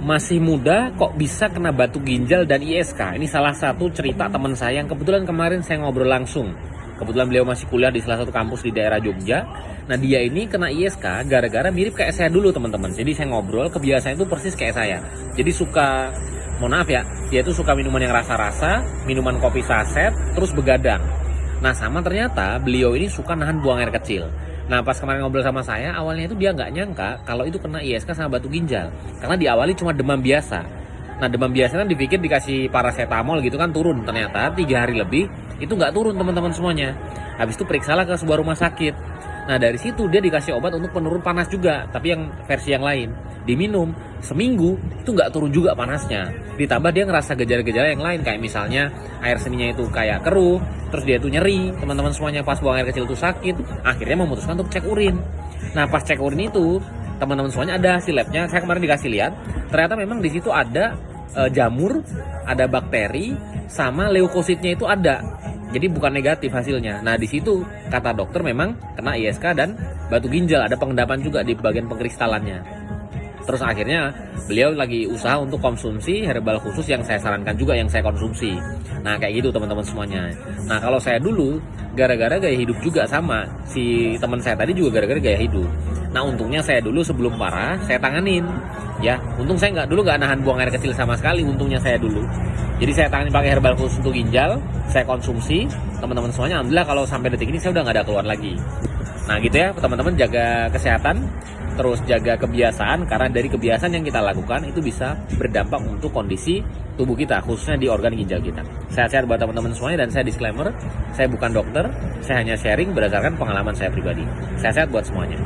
Masih muda kok bisa kena batu ginjal dan ISK? Ini salah satu cerita teman saya yang kebetulan kemarin saya ngobrol langsung. Kebetulan beliau masih kuliah di salah satu kampus di daerah Jogja. Nah, dia ini kena ISK gara-gara mirip kayak saya dulu, teman-teman. Jadi saya ngobrol, kebiasaan itu persis kayak saya. Jadi suka, mohon maaf ya, dia itu suka minuman yang rasa-rasa, minuman kopi saset, terus begadang. Nah, sama ternyata beliau ini suka nahan buang air kecil. Nah, pas kemarin ngobrol sama saya, awalnya itu dia nggak nyangka kalau itu kena ISK sama batu ginjal. Karena diawali cuma demam biasa. Nah, demam biasa kan dipikir dikasih paracetamol gitu kan turun. Ternyata 3 hari lebih itu nggak turun, teman-teman semuanya. Habis itu periksalah ke sebuah rumah sakit. Nah, dari situ dia dikasih obat untuk penurun panas juga, tapi yang versi yang lain. Diminum seminggu itu nggak turun juga panasnya. Ditambah dia ngerasa gejala-gejala yang lain, kayak misalnya air seninya itu kayak keruh, terus dia itu nyeri, teman-teman semuanya pas buang air kecil itu sakit. Akhirnya memutuskan untuk cek urin. Nah, pas cek urin itu teman-teman semuanya ada hasil labnya. Saya kemarin dikasih lihat, ternyata memang di situ ada jamur, ada bakteri, sama leukositnya itu ada. Jadi bukan negatif hasilnya. Nah, di situ kata dokter memang kena ISK dan batu ginjal, ada pengendapan juga di bagian pengkristalannya. Terus akhirnya beliau lagi usaha untuk konsumsi herbal khusus yang saya sarankan juga, yang saya konsumsi. Nah, kayak gitu teman-teman semuanya. Nah, kalau saya dulu gara-gara gaya hidup juga sama. Si teman saya tadi juga gara-gara gaya hidup. Nah, untungnya saya dulu sebelum parah saya tanganin. Ya, untung saya nggak nahan buang air kecil sama sekali, untungnya saya dulu. Jadi saya tangani pakai herbal khusus untuk ginjal, saya konsumsi, teman-teman semuanya. Alhamdulillah kalau sampai detik ini saya udah nggak ada keluar lagi. Nah, gitu ya teman-teman, jaga kesehatan, terus jaga kebiasaan, karena dari kebiasaan yang kita lakukan itu bisa berdampak untuk kondisi tubuh kita, khususnya di organ ginjal kita. Sehat-sehat buat teman-teman semuanya, dan saya disclaimer, saya bukan dokter, saya hanya sharing berdasarkan pengalaman saya pribadi. Sehat-sehat buat semuanya.